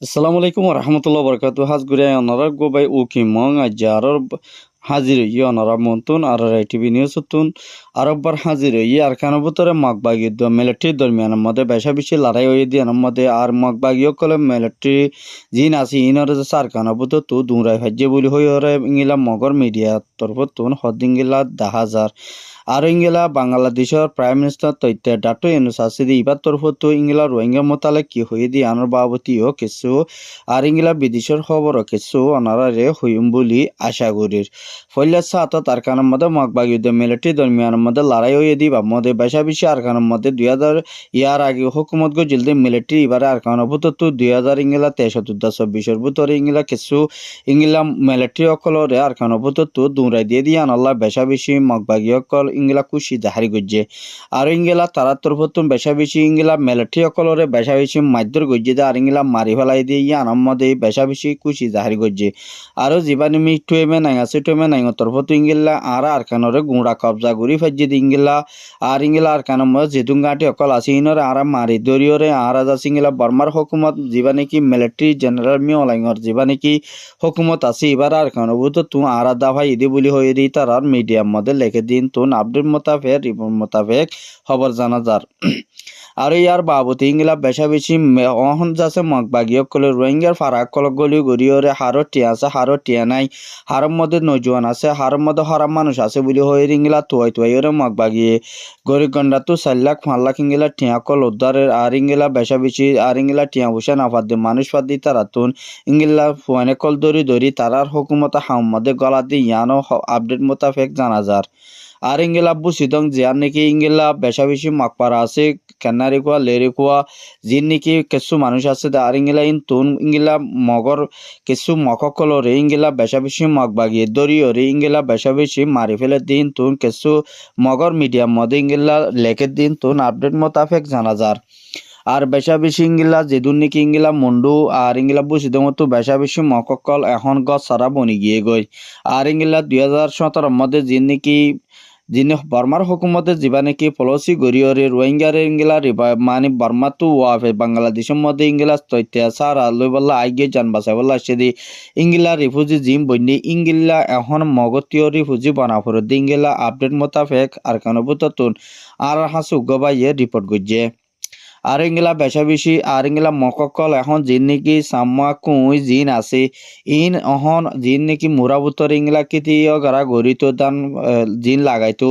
আসসালামু আলাইকুম রহমতুল্লাহ বরকাতু হাজ গুরে অনারা গোবাই উকি মং আজারর হাজির ইয়ে অনারা মন্তুন আর টিভি নিউজ তুন আরববার হাজির ইয়ে আর কানো বুতরে মগবাগি মিলিটারি দরমিয়ানের মধ্যে বেশা বেশি লড়াই হয়ে দিয়ে মধ্যে আর মগবাগিও কলে মিলিটারি জিন আছে ইনর সার কানো বুত তু দুরাই হাজ্যে বলি হই ওরে ইংলা মগর মিডিয়া তরফ তুন হদিঙ্গিলা 10,000 আর ইংলা বাংলাদেশের প্রাইম মিনিস্টার তৈতে ডাক্তার ইউনূস আসিদি ইবার তরফতো ইংলা রোহিঙ্গা মোতালে কি হয়ে দি আনার বাবতীয় কিছু আর ইংলা বিদেশের খবরও কিছু অনারারে হইম বলি আশা করির ফলে সাতত আর কানের মধ্যে মগবাগিউদ্দ মিলিটারি দরমিয়ানের মধ্যে লড়াই হয়ে দি বা মধ্যে বেশা বেশি আর কানের মধ্যে 2000 ইয়ার আগে হুকুমত গো জিলদে মিলিটারি এবারে আর কানের ভূত তো 2000 ইংলা 23-24 ভিতরে ইংলা কিছু ইংলা মিলিটারি অকলরে আর কানের ভূত তো দুরাই দিয়ে দিয়ে আনাল্লাহ বেশা বেশি মগবাগি অকল ইংলা খুশি জাহারি গজ্জে আর ইংলা তারা তরফতুন বেশা বেশি ইংলা মিলিটারি অকলরে বেশা বেশি মাধ্যর গজ্জে দে আর ইংলা মারি ফেলাই দিয়ে ইয়ান মধ্যে বেশা বেশি খুশি জাহারি গজ্জে আরো জীবানি মিটুয়েমে নাই আছে টুয়েমে নাই তরফতু ইংলা আর কানরে গুঁড়া কবজা গুড়ি ফাজ্জে দি ইংলা আর ইংলা আর কান মধ্যে যেতুন গাঁটি অকল আছে ইনরে আর মারি দরিয়রে আর আজ ইংলা বর্মার হুকুমত জীবানি কি মিলিটারি জেনারেল মিওলাইঙর জীবানি কি হুকুমত আছে এবার আর কান বুতো তু আর দাফাই ইদি বলি হয়ে দি তার মিডিয়ার মধ্যে লেখে দিন তুন আপডেট মোতাবেক রিপোর্ট মোতাবেক খবর জানা যার আর ইয়ার বাবতি ইংলা বেশা বেশি অহন যাচ্ছে মগবাগিয় কলে রোহিঙ্গার ফারাক কল গলি গড়িয়রে হারো টিয়া আছে হারো টিয়া নাই হারের মধ্যে নজওয়ান আছে হারের মধ্যে হরাম মানুষ আছে বলি হয়ে ইংলা তুয়াই তুয়াই ওরে মগবাগিয়ে গরিব গন্ডা তো 4 লাখ 5 লাখ ইংলা টিয়া কল উদ্ধারের আর ইংলা বেশা বেশি আর ইংলা টিয়া বসে না ফাদ মানুষ ফাদ দি তারাতুন ইংলা ফুয়ানে কল দরি দরি তারার হুকুমত হাম মধ্যে গলা দি ইয়ানো আপডেট মোতাবেক জানা যার আর ইংলা বুঝিদং জিয়ার নাকি ইংলা বেশা বেশি মাকপারা আছে কেনারি কোয়া লেরি কোয়া জিন নাকি কিছু মানুষ আছে আর ইংলা তুন ইংলা মগর কিছু মককলরে ইংলা বেশা বেশি মগ বাগিয়ে দরিয়রে ইংলা বেশা বেশি মারি ফেলে দিন তুন কিছু মগর মিডিয়াম মধ্যে ইংলা লেখে দিন তুন আপডেট মোতাবেক জানা যার আর বেশা বেশি ইংলা যেদুন নাকি ইংলা মুন্ডু আর ইংলা বুঝিদং তো বেশা বেশি মককল এখন গছ সারা বনি গিয়ে গই আর ইংলা 2017 মধ্যে জিন নাকি যিনি বর্মার হুকুমতে যিবা নাকি পলসি গরিয়রে রোহিঙ্গারে ইংলা মানে বর্মা তো ওয়াফে বাংলাদেশের মধ্যে ইংলা অত্যাচার আলোই বল্লা আগে যান বাসাই বল্লা সেদি ইংলা রিফিউজি জিম বন্যে ইংলা এখন মগতীয় রিফিউজি বানাফর ইংলা আপডেট মোতাবেক আর কানবুততুন আর হাসু গবাইয়ে রিপোর্ট করছে আর ইংলা বেশা বেশি আর ইংলা মককল এখন জিন নাকি সাম্মা কুই জিন আছে ইন অহন জিন নাকি মুরাবুতর ইংলা কিতিয় গারা গরিত দান জিন লাগাইতো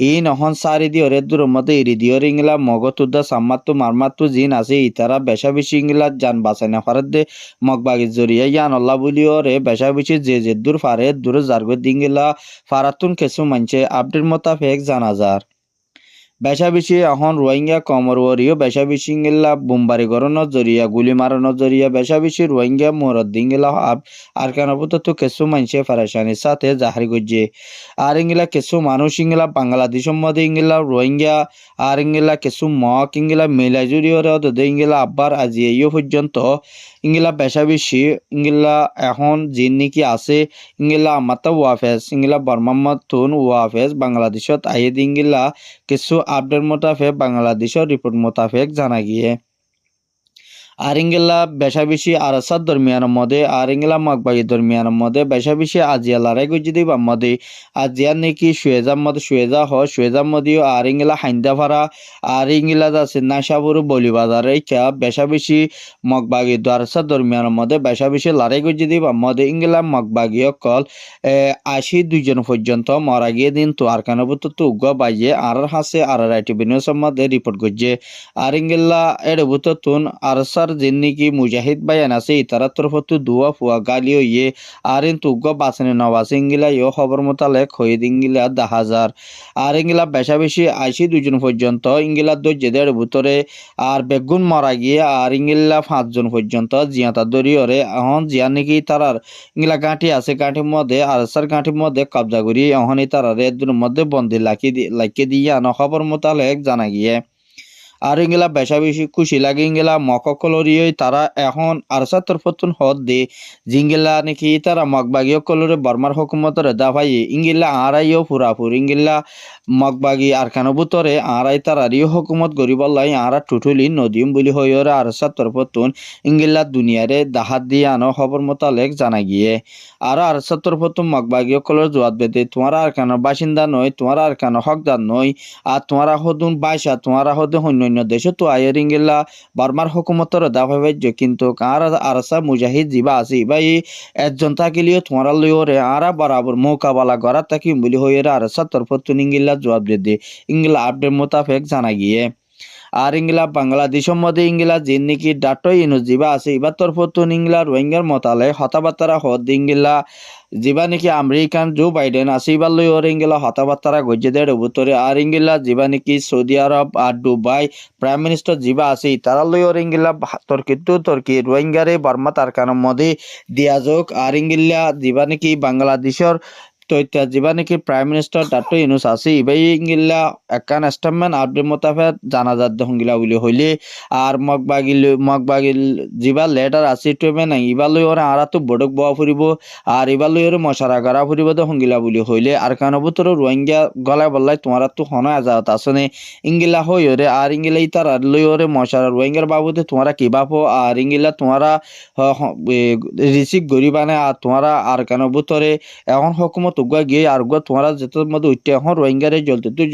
ইন অহন সারি দিও রে দূর মধ্যে ইরি দিও ইংলা মগতুদা সাম্মাতো মারমাতো জিন আছে ইতারা বেশা বেশি ইংলা জান বাঁচাই না পারে দে মগবাগির জরিয়া ইয়ান আল্লাহ বলিও রে বেশা বেশি যে দূর ফারে দূর জারগো দিঙ্গিলা ফারাতুন কিছু মানছে আপডেট মোতাবেক জানা যার বেশা বেশি এখন রোহিঙ্গা কমর ওরিও বেশা বেশি ইংলা বোমবারি গড়ানোর জরিয়া গুলি মারানোর জরিয়া বেশা বেশি রোহিঙ্গা মরদ দিঙ্গিলা আর কেন তো কিছু মানুষে ফারেশানির সাথে জাহারি করছে আর ইংলা কিছু মানুষ ইংলা বাংলাদেশের মধ্যে ইংলা রোহিঙ্গা আর ইংলা কিছু মক ইংলা মেলাই জুড়িয়ে ইংলা আব্বার আজি এই পর্যন্ত ইংলা বেশা বেশি ইংলা এখন জিন নাকি আছে ইংলা আমাতা ওয়াফেজ ইংলা বর্মাম্মদ তুন ওয়াফেজ বাংলাদেশত আইয়ে ইংলা কিছু আপডেট মোতাবেক বাংলাদেশের রিপোর্ট মোতাবেক জানা গিয়ে আর ইংলা বেশা বেশি আরসাদ দরমিয়ানের মধ্যে আর ইংলা মগবাগি দরমিয়ানের মধ্যে বেশা বেশি আজিয়া লড়াই করছে দিবা মধ্যে আজিয়া নাকি সুয়েজার মধ্যে সুয়েজা হয় সুয়েজার মধ্যেও আর ইংলা হাইন্দাফারা আর ইংলা আছে নাশাবুরু বলিবাজারে বেশা বেশি মগবাগি আরসাদ দরমিয়ানের মধ্যে বেশা বেশি লড়াই করছে দিবা মধ্যে ইংলা মগবাগি অকল 82 জন পর্যন্ত মারা গিয়ে দিন তো আর কেন তো উগ্র বাইয়ে আর হাসে আর টিভি নিউজের মধ্যে রিপোর্ট করছে আর ইংলা এর তুন আরসা জিন্নিকি মুজাহিদ বায়ান আছে ইতারা তরফত দুয়া ফুয়া গালিও ইয়ে আর তুগ্গ বাসনে নবাস ইংলা ইয়ে খবর মোতালেক হয়ে ইংলা 10,000 আর ইংলা বেশা বেশি 82 জন পর্যন্ত ইংলা দর্জেদের ভিতরে আর বেগুন মারা গিয়ে আর ইংলা 5 জন পর্যন্ত জিয়াতা দরিয়রে এখন জিয়া নাকি তারার ইংলা গাঁটি আছে গাঁটির মধ্যে আরসার গাঁটির মধ্যে কবজা করি এখন তারার এর মধ্যে বন্দি লাখিয়ে দিয়ে খবর মোতালেক জানা গিয়ে আর ইংলা বেশা বেশি খুশি লাগে ইংলা মককলরিয়ে তারা এখন আরসা তরফতুন হদ দে জিঙ্গিলা নাকি তারা মগবাগিও কলরে বর্মার হুকুমতরে দাফাই ইংগিলা আড়াইও ফুরাফুর ইংগিলা মগবাগি আরকানো বুতরে আড়াই তারারিও হুকুমত গরিবল্লাই আরা টুটুলি নদীম বুলি হইরে আরসা তরফতুন ইংগিলা দুনিয়ারে দাহাত দিয়ে আনো খবর মোতালেক জানা গিয়ে আর আরসা তরফতুন মগবাগিও কলর জোয়াত বেদে তোমার আরকানোর বাসিন্দা নয় তোমার আরকানো হকদার নয় আর তোমারা হদুন বাইসা তোমারা হদুন অন্যান্য দেশে তো আয়ের ইংগিলা বর্মার হুকুমতর দাফা বাইজ কিন্তু আর আরসা মুজাহিদ জিবা আছে ভাই একজন থাকিলেও তোমারা লইরে আরা বরাবর মোকাবেলা করা তাকি বলি হইরে আরসা তরফতুন ইংগিলা জবাব দিয়ে ইংলা আপডেট মোতাবেক জানা গিয়ে আর ইংলা বাংলাদেশের মধ্যে ইংলা যে নাকি ডাটো ইনু জিবা আছে এবার তরফতুন ইংলা রোহিঙ্গার মতালে হতাবার্তারা হদ ইংলা জিবা নাকি আমেরিকান জো বাইডেন আছে এবার লই ওর ইংলা হতাবার্তারা গজ্জে দেড় বুতরে আর ইংলা জিবা নাকি সৌদি আরব আর দুবাই প্রাইম মিনিস্টার জিবা আছে তারা লই ওর ইংলা তর্কি রোহিঙ্গারে বর্মা তারকানোর মধ্যে দিয়া যোগ আর ইংলা জিবা নাকি বাংলাদেশের তো ইত্যা জিবা নাকি প্রাইম মিনিস্টার ডাক্তার ইউনুস আছে ইবাই ইংলা একান স্টেটমেন্ট আপডেট মোতাবেক জানাজাত দহঙ্গিলা বলি হইলে আর মগবাগিল জিবা লেটার আছে টুমে নাই ইবা লই ওরা আরা তো বড়ক বয়া ফুরিব আর ইবা লই ওরে মশারা করা ফুরিব দহঙ্গিলা বলি হইলে আর কান বুতর রোহিঙ্গা গলায় বললাই তোমারা তো হন আজাত আসনে ইংলা হই ওরে আর ইংলা ইতার লই ওরে মশারা রোহিঙ্গার বাবুতে তোমারা কি বাপো আর ইংলা তোমারা রিসিভ গরিবানে আর তোমারা আর কান বুতরে এখন হুকুমত উগা গিয়ে আর উগা তোমারা যেটার মধ্যে উঠতে এখন রোহিঙ্গারে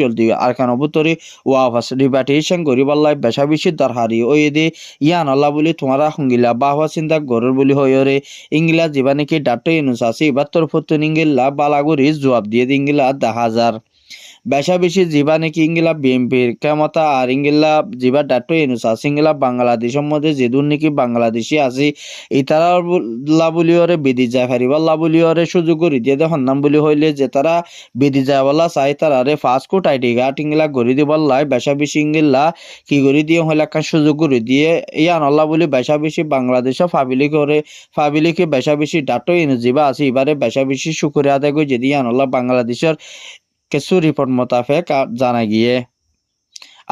জলদি আর কান বুতরে ওয়াফাস রিপাটিশন গরিবাল্লাই বেশা বেশি দরহারি ওই দে ইয়ান আল্লাহ বলি তোমারা হঙ্গিলা বাহওয়া চিন্তা গরর বলি হইরে ইংলা জীবা নাকি ডাক্তার ইউনুস আছে এবার তরফতুন ইংলা বালাগুরি জবাব দিয়ে ইংলা 10,000 বেশা বেশি জিবা নাকি ইংলা বিএমপির ক্ষমতা আর ইংলা জিবা ডাক্তার ইউনুস আছে ইংলা বাংলাদেশের মধ্যে যেদুন নাকি বাংলাদেশি আছে ইতারা লাবুলিয়রে বিধি যায় ফারিবা লাবুলিয়রে সুযোগ করে দিয়ে দেখুন নাম বলি হইলে যে তারা বিধি যায় বলা চাই তারারে পাসপোর্ট আইডি কার্ড ইংলা গড়ি দিব লাই বেশা বেশি ইংলা কি গড়ি দিয়ে হইলে একটা সুযোগ করে দিয়ে ইয়ান আল্লাহ বলি বেশা বেশি বাংলাদেশে ফাবিলিকে বেশা বেশি ডাক্তার ইউনুস জিবা আছে এবারে বেশা বেশি শুকরিয়া আদায় করে যদি ইয়ান আল্লাহ বাংলাদেশের কিছু রিপোর্ট মোতাবেক জানা গিয়ে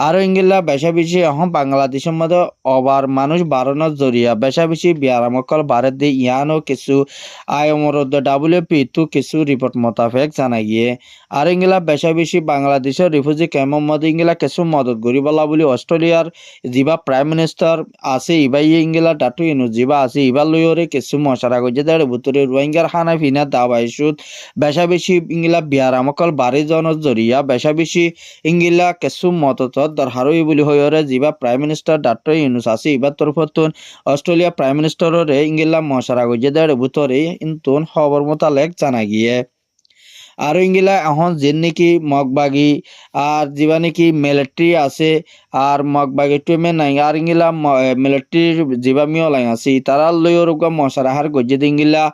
আরো ইংলা বেশা বেশি এখন বাংলাদেশের মধ্যে অবার মানুষ বাড়ানোর জরিয়া বেশা বেশি বিয়ারামকল ভারত দিয়ে ইয়ানো কিছু আয়মরদ ডাব্লিউপি তো কিছু রিপোর্ট মোতাবেক জানা গিয়ে আর ইংলা বেশা বেশি বাংলাদেশের রিফিউজি ক্যাম্পের মধ্যে ইংলা কিছু মদত গরিবলা বলি অস্ট্রেলিয়ার জিবা প্রাইম মিনিস্টার আছে ইবাই ইংলা ডাক্তার ইউনুস জিবা আছে ইবার লইরে কিছু মশারা গজে দেড় বুতরে রোহিঙ্গার খানা ফিনা দাবাই সুদ বেশা বেশি ইংলা বিয়ারামকল বাড়ি জনের জরিয়া বেশা বেশি ইংলা কিছু মদত দরহারই বলি হইরে জিবা প্রাইম মিনিস্টার ডাক্তার ইউনুস আছে ইবার তরফতুন অস্ট্রেলিয়া প্রাইম মিনিস্টাররে ইংলা মশারা গজে দেড় বুতরে ইন্তুন খবর মোতালেক জানা গিয়ে আর ইংলা এখন যে নাকি মগবাগি আর জিবা নাকি মিলিটারি আছে আর মগবাগি টুমে নাই আর ইংলা মিলিটারির জিবা মিয়লাই আছে তারা লইর মশারাহার গজে ইংলা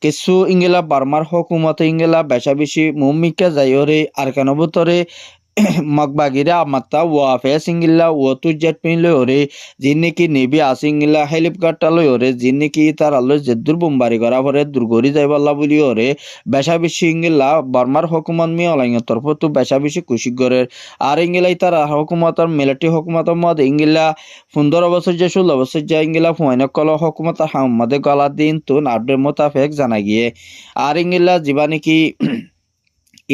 কিছু ইংলা বার্মার হুকুমতে ইংলা বেশা বেশি মুমিকা যাইরে আর কেন বুতরে মগবাগিরা আমাত্তা ওয়াফে সিঙ্গিল্লা ও তু জেট পিন লইরে যিনি কি নেবি আসিঙ্গিল্লা হেলিকপ্টার লইরে যিনি কি তার আলো জেদুর বোমবারি করা পরে দুর্গরি যাইবাল্লা বলি ওরে বেশা বেশি ইঙ্গিল্লা বর্মার হুকুমত মি অলাইঙ্গের তরফ তো বেশা বেশি খুশি করে আর ইঙ্গিলাই তার হুকুমতর মিলিটারি হুকুমতর মধ্যে ইঙ্গিল্লা 15 বছর যে 16 বছর যে ইঙ্গিলা ফুয়াইনক কল হুকুমত হামদে গলা দিন তো আপডেট মোতাবেক জানা গিয়ে আর ইঙ্গিল্লা জিবা নাকি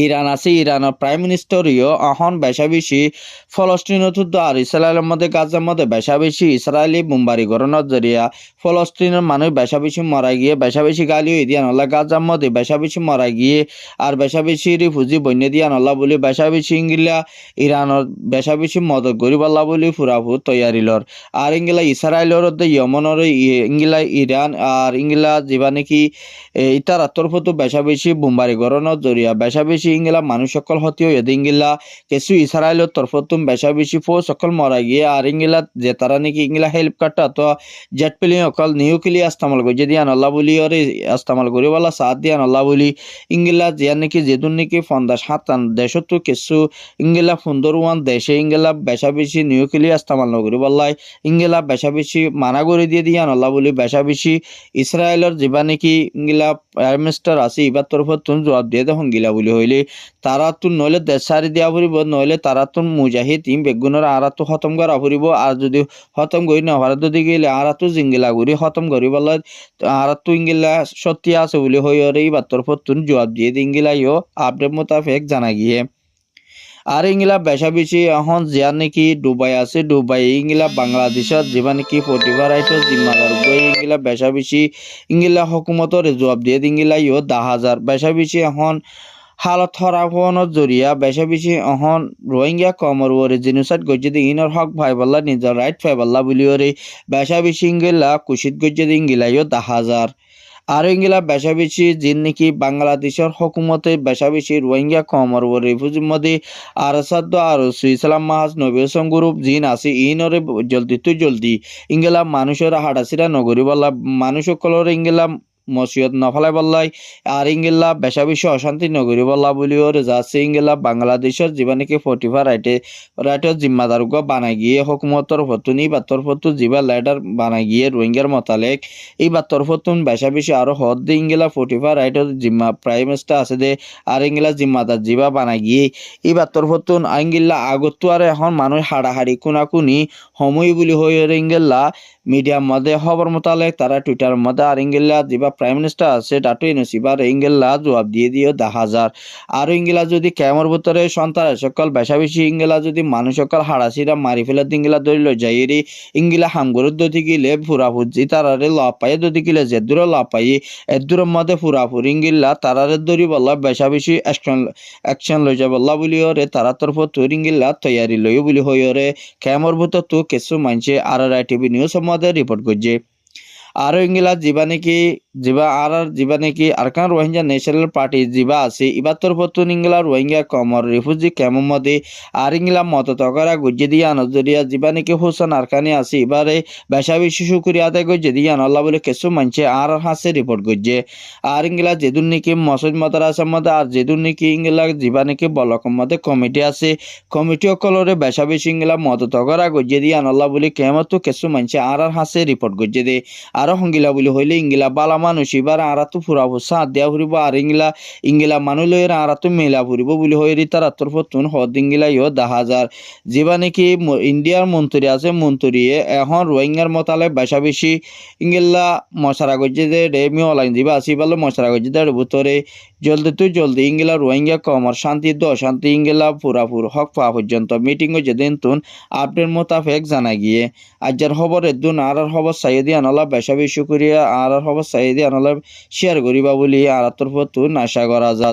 ইরান আছে ইরানের প্রাইম মিনিস্টারও এখন বেশা বেশি ফলস্তিন যুদ্ধ আর ইসরায়েলের মধ্যে গাজার মধ্যে বেশা বেশি ইসরায়েলি বোমবারি করানোর জরিয়া ফলস্তিনের মানুষ বেশা বেশি মারা গিয়ে বেশা বেশি গালি হয়ে দিয়ে নল্লা গাজার মধ্যে বেশা বেশি মারা গিয়ে আর বেশা বেশি রিফিউজি বন্যে দিয়া নল্লা বলে বেশা বেশি ইংলা ইরানের বেশা বেশি মদত গরিবাল্লা বলে ফুরাফুর তৈয়ারিলর আর ইংলা ইসরায়েলের ইয়মনের ইংলা ইরান আর ইংলা যেবা নাকি ইতার তরফতো বেশা বেশি বোমবারি করানোর জরিয়া বেশা বেশি ইংলা মানুষ সকল হতেও ইংলা কিছু ইসরায়েলের তরফতুম বেশা বেশি ফো সকল মরা গিয়ে আর ইংলা যে তারা নাকি ইংলা হেল্প কাটা তো জেট প্লেন অকল নিউক্লিয়ার ইস্তেমাল করে যদি আল্লাহ বলি ওরে ইস্তেমাল করে বলা সাথ দিয়ে আল্লাহ বলি ইংলা যে নাকি যেদুন নাকি 50-57 দেশত তো কিছু ইংলা 15 দেশে ইংলা বেশা বেশি নিউক্লিয়ার ইস্তেমাল নগরি বললাই ইংলা বেশা বেশি মানা করে দিয়ে আল্লাহ বলি বেশা বেশি ইসরায়েলের যেবা নাকি ইংলা প্রাইম মিনিস্টার আছে এবার তরফতুন জবাব দিয়ে দেখুন গিলা বলি হইলে বলি তারা তো নইলে দেশ সারি দিয়া ফুরিব নইলে তারা তো মুজাহিদ ইম বেগুনের আরা তো খতম করা ফুরিব আর যদি খতম করি না হওয়ার যদি গেলে আরা তো জিঙ্গিলা ঘুরি খতম করি বলা আর তো ইঙ্গিলা সত্যি আছে বলে হইরে এই বাত্তর ফতুন জবাব দিয়ে দিঙ্গিলাইও আপডেট মোতাবেক জানা গিয়ে আর ইংলা বেশা বেশি এখন যা নাকি ডুবাই আছে ডুবাই ইংলা বাংলাদেশত যিবা নাকি প্ৰতিভা রাইটৰ জিম্মাদার গৈ ইংলা বেশা বেশি ইংলা হকুমতর জবাব দিয়ে দিঙ্গিলা ইও 10,000 বেশা বেশি এখন হালত হরাফনত জরিয়া বেশা বেশি অহন রোহিঙ্গা কমর ওরে জিনোসাইড গজ্জে দি ইনর হক ভাই বল্লা নিজর রাইট ফাই বল্লা বলি ওরে বেশা বেশি ইংলা কুশিত গজ্জে দি ইংলা ইও 10,000 আর ইংলা বেশা বেশি যিন নাকি বাংলাদেশের হকুমতে বেশা বেশি রোহিঙ্গা কমর ও রিফিউজির মধ্যে আর সাদ্দ আর ইসলাম মাহাজ নবীসং গ্রুপ জিন আছে ইনরে জলদি ইংলা মানুষের হাডাসিরা নগরী বলা মানুষ সকলের ইংলা মসিয়ত নফলাই বললাই আর ইংলা বেশা বেশি অশান্তি নগরী বল্লা বলিও যাচ্ছে ইংলা বাংলাদেশের যিবা নাকি ফটিফা রাইটের জিম্মাদার বানাই গিয়ে হকুমতর ফতুন এই বাত্তর ফতু যিবা লেটার বানাই গিয়ে রোহিঙ্গার মতালেক এই বাত্তর ফতুন বেশা বেশি আরো হদ দিয়ে ইংলা ফটিফা রাইটের জিম্মা প্রাইম মিনিস্টার আছে দে আর ইংলা জিম্মাদার যিবা বানাই গিয়ে এই বাত্তর ফতুন আইঙ্গিল্লা আগতো আর এখন মানুষ হাড়াহাড়ি কোনাকুনি সময় বলি হয়ে ইংলা মিডিয়ার মধ্যে খবর মোতালেক তারা টুইটার মধ্যে আর ইংলা যিবা প্রাইম মিনিস্টার আছে ডাক্তার ইউনূস এবার ইংলা জবাব দিয়ে দিও 10,000 আর ইংলা যদি ক্যামের ভিতরে সন্তান সকল বেশা বেশি ইংলা যদি মানুষ সকল হাড়াসিরা মারি ফেলে দিংলা ধরিল যাইরি ইংলা হামগরুদ দতি গিলে ফুরাফুজি তারারে লাভ পাই দতি গিলে যেদুর লাভ পাই এদুরের মধ্যে ফুরাফুর ইংলা তারারে ধরি বল্লা বেশা বেশি অ্যাকশন লই যাব বল্লা বলিও রে তারা তরফ তোর ইংলা তৈয়ারি লই বলি হইও রে ক্যামের ভিতর তো কিছু মানছে আর টিভি নিউজ মধ্যে রিপোর্ট করছে আর ইংলা যিবা নাকি যিবা নাকি আরকান রোহিঙ্গা ন্যাশনাল পার্টি যিবা আছে ইবাত্তর ফতুন ইংলা রোহিঙ্গা কমর রিফিউজি ক্যাম্পের মধ্যে আর ইংলা মততকরা গুজ্জে দিয়া নজরিয়া যিবা নাকি হোসেন আরকানি আছে এবারে বেশা বেশি শুক্রিয়া আদায় গুজ্জে দিয়া আল্লাহ বলে কিছু মানছে আর হাসে রিপোর্ট গুজ্জে আর ইংলা যেদুন নাকি মসজিদ মাদ্রাসার মধ্যে আর যেদুন নাকি ইংলা যিবা নাকি বলকম মধ্যে কমিটি আছে কমিটি সকলরে বেশা বেশি ইংলা মততকরা গুজ্জে দিয়া আল্লাহ বলে কেমত কিছু মানছে আর হাসে রিপোর্ট গুজ্জে দে আরো হঙ্গিলা বলি হইলে ইংলা বালা মানুষ এবার আরা তো ফুরাবো সাথ দেওয়া ফুরিব আর ইংলা মানুষ লইয়ের আরা তো মেলা ফুরিব বলি হইরি তার আত্মর ফতুন হদ ইংলা ইও 10,000 যেবা নাকি ইন্ডিয়ার মন্ত্রী আছে মন্ত্রীয়ে এখন রোহিঙ্গার মতালে বেশা বেশি ইংলা মশারা গজ্জে দে রেমি অনলাইন দিবা আসি বলে মশারা গজ্জে দে ভিতরে জলদি ইংলা রোহিঙ্গা কমর শান্তি শান্তি ইংলা পুরাপুর হক পা পর্যন্ত মিটিং হয়ে দিন তুন আপডেট মোতাবেক জানা গিয়ে আজের খবর এদুন আর খবর সাইদি আনালা বেশা বেশি করিয়া আর খবর সাইদি আনালা শেয়ার করিবা বলি আর তরফ তুন আশা করা যায়।